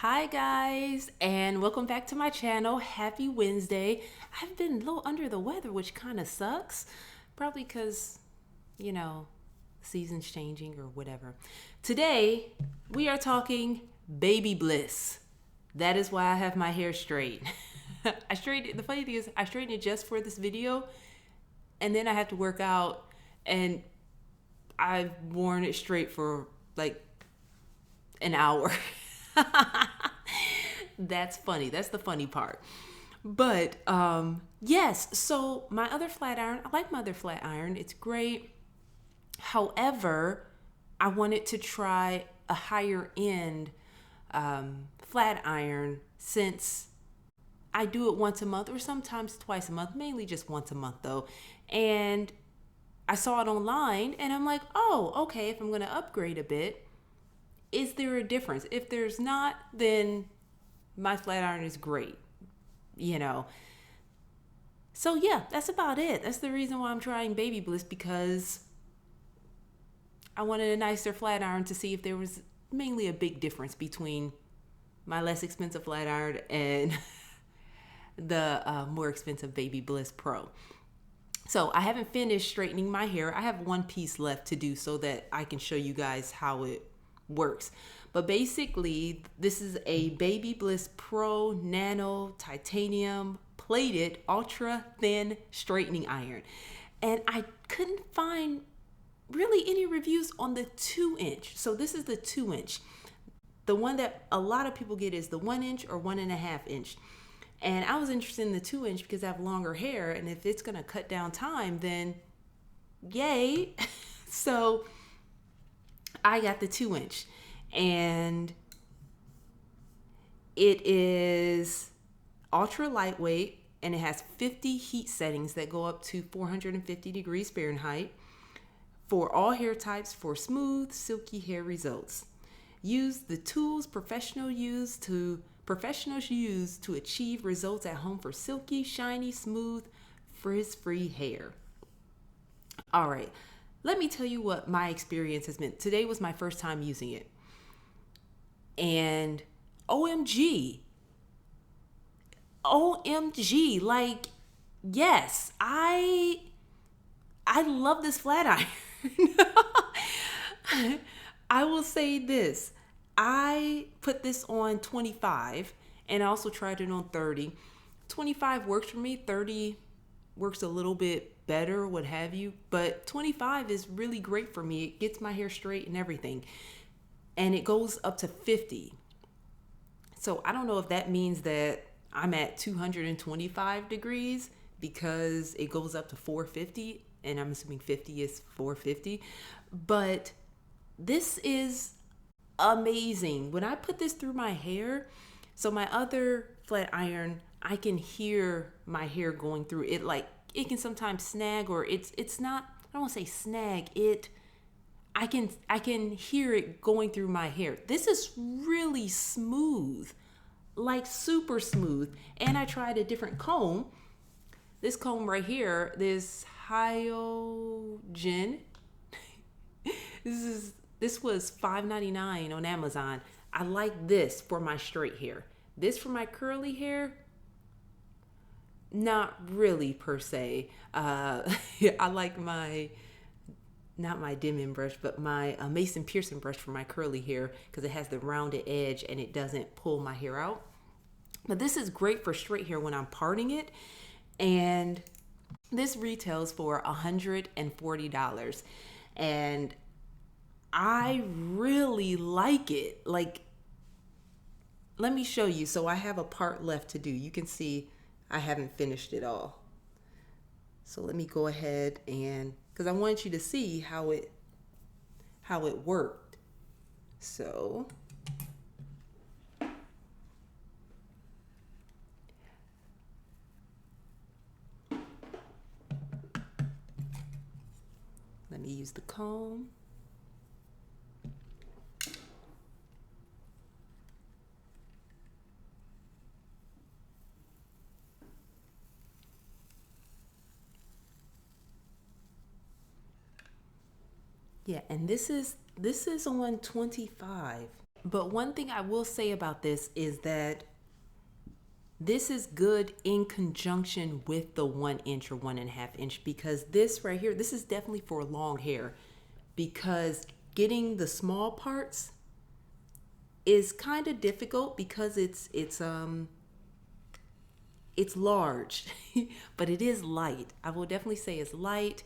Hi guys, and welcome back to my channel. Happy Wednesday. I've been a little under the weather, which kind of sucks. Probably because, seasons changing or whatever. Today, we are talking baby bliss. That is why I have my hair straight. The funny thing is, I straightened it just for this video, and then I had to work out, and I've worn it straight for like an hour. That's funny. That's the funny part. But yes, so my other flat iron, I like my other flat iron. It's great. However, I wanted to try a higher end flat iron since I do it once a month or sometimes twice a month, mainly just once a month though. And I saw it online and I'm like, oh, okay, if I'm going to upgrade a bit, is there a difference? If there's not, then my flat iron is great, So yeah, that's about it. That's the reason why I'm trying BaByliss, because I wanted a nicer flat iron to see if there was mainly a big difference between my less expensive flat iron and the more expensive BaByliss Pro. So I haven't finished straightening my hair. I have one piece left to do so that I can show you guys how it works. But basically, this is a BaByliss Pro Nano Titanium Plated Ultra Thin Straightening Iron. And I couldn't find really any reviews on the 2-inch. So this is the 2-inch. The one that a lot of people get is the 1-inch or 1.5-inch. And I was interested in the 2-inch because I have longer hair, and if it's gonna cut down time, then yay. So I got the 2-inch, and it is ultra lightweight, and it has 50 heat settings that go up to 450 degrees Fahrenheit for all hair types for smooth, silky hair results. Use the tools professionals use to achieve results at home for silky, shiny, smooth, frizz-free hair. All right. Let me tell you what my experience has been. Today was my first time using it. And OMG, like, yes, I love this flat iron. I will say this. I put this on 25 and I also tried it on 30. 25 works for me. 30 works a little bit better, what have you, but 25 is really great for me. It gets my hair straight and everything, and it goes up to 50. So I don't know if that means that I'm at 225 degrees because it goes up to 450, and I'm assuming 50 is 450, but this is amazing. When I put this through my hair, so my other flat iron, I can hear my hair going through it. Like, it can sometimes snag, or it's not, I don't want to say snag, I can hear it going through my hair. This is really smooth, like super smooth. And I tried a different comb. This comb right here, this Hyoujin. This was $5.99 on Amazon. I like this for my straight hair. This for my curly hair, not really per se. I like not my Denman brush, but my Mason Pearson brush for my curly hair because it has the rounded edge and it doesn't pull my hair out. But this is great for straight hair when I'm parting it. And this retails for $140. And I really like it. Like, let me show you. So I have a part left to do. You can see I haven't finished it all. So let me go ahead and, because I want you to see how it worked. So let me use the comb. Yeah, and this is on 25. But one thing I will say about this is that this is good in conjunction with the 1 inch or 1.5 inch, because this right here, this is definitely for long hair, because getting the small parts is kind of difficult because it's large, but it is light. I will definitely say it's light,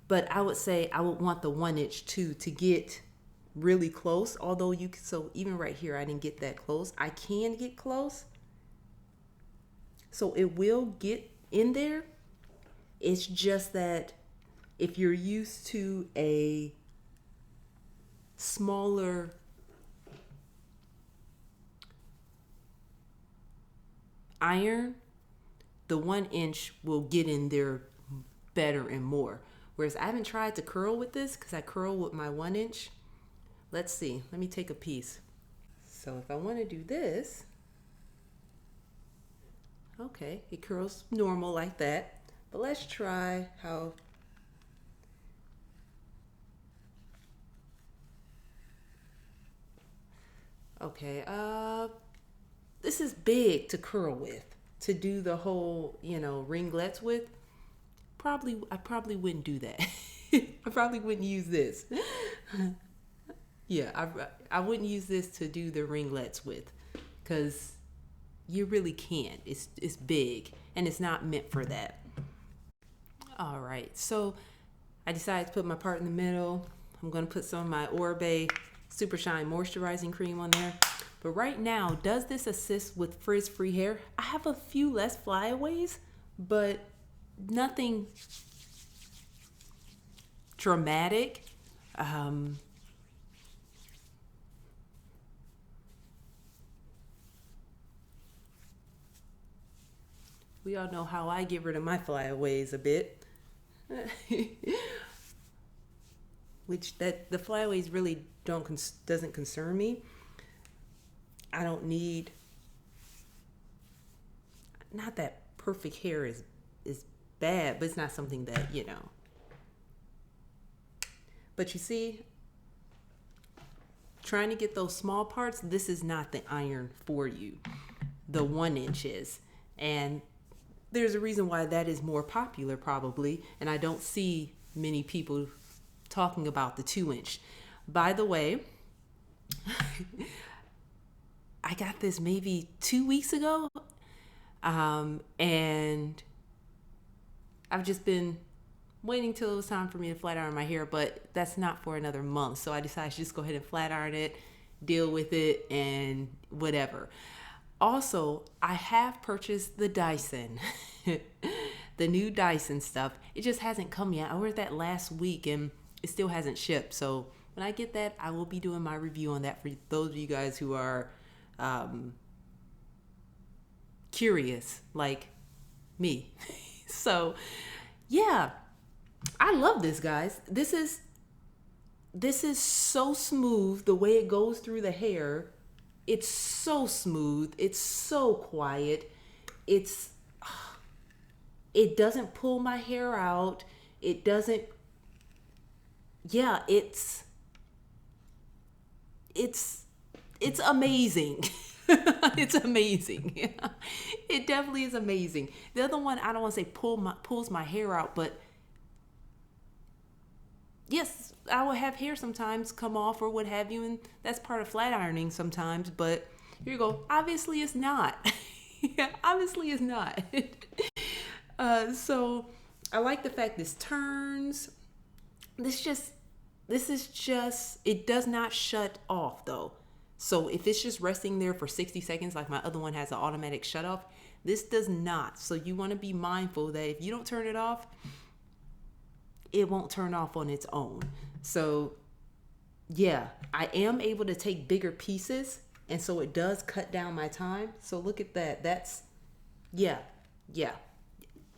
but I would say I would want the 1 inch too to get really close. Although you can, so even right here, I didn't get that close. I can get close. So it will get in there. It's just that if you're used to a smaller iron, the 1 inch will get in there better and more. Whereas I haven't tried to curl with this because I curl with my 1 inch. Let's see. Let me take a piece. So if I want to do this, okay, it curls normal like that. But let's try how. Okay, this is big to curl with, to do the whole, ringlets with. I probably wouldn't do that. I probably wouldn't use this. Yeah, I wouldn't use this to do the ringlets with, because you really can't. It's big and it's not meant for that. All right, so I decided to put my part in the middle. I'm going to put some of my Oribe Super Shine Moisturizing Cream on there. But right now, does this assist with frizz-free hair? I have a few less flyaways, but nothing dramatic. We all know how I get rid of my flyaways a bit. Which that the flyaways really doesn't concern me. I don't need, not that perfect hair is bad, but it's not something that, But you see, trying to get those small parts, this is not the iron for you. The 1 inch is. And there's a reason why that is more popular probably, and I don't see many people talking about the 2 inch. By the way, I got this maybe 2 weeks ago, and I've just been waiting till it was time for me to flat iron my hair, but that's not for another month. So I decided to just go ahead and flat iron it, deal with it, and whatever. Also, I have purchased the Dyson, the new Dyson stuff. It just hasn't come yet. I ordered that last week and it still hasn't shipped. So when I get that, I will be doing my review on that for those of you guys who are curious like me. So yeah, I love this, guys. This is so smooth, the way it goes through the hair. It's so smooth. It's so quiet. It doesn't pull my hair out. It doesn't. Yeah, it's amazing. It's amazing. Yeah. It definitely is amazing. The other one, I don't want to say pulls my hair out, but yes, I will have hair sometimes come off or what have you, and that's part of flat ironing sometimes, but here you go. Obviously it's not. Yeah, obviously it's not. So I like the fact this turns. This is just, it does not shut off though. So if it's just resting there for 60 seconds, like my other one has an automatic shut off, this does not. So you want to be mindful that if you don't turn it off, it won't turn off on its own. So yeah, I am able to take bigger pieces, and so it does cut down my time. So look at that. That's, yeah.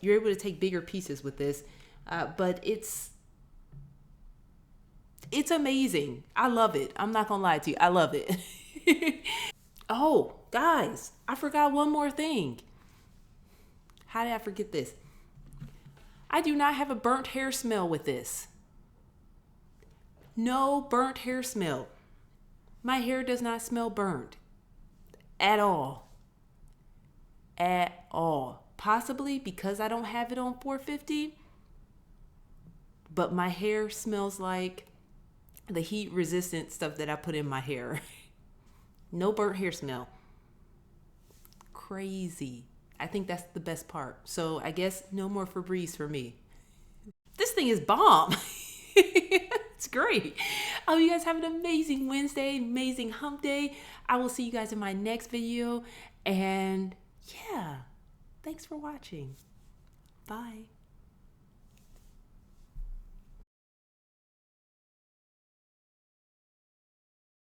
You're able to take bigger pieces with this, but it's amazing. I love it. I'm not gonna lie to you. I love it. Oh, guys, I forgot one more thing. How did I forget this? I do not have a burnt hair smell with this. No burnt hair smell. My hair does not smell burnt at all. At all. Possibly because I don't have it on 450, but my hair smells like the heat resistant stuff that I put in my hair. No burnt hair smell. Crazy. I think that's the best part. So I guess no more Febreze for me. This thing is bomb. It's great. I hope you guys have an amazing Wednesday, amazing hump day. I will see you guys in my next video. And yeah, thanks for watching. Bye.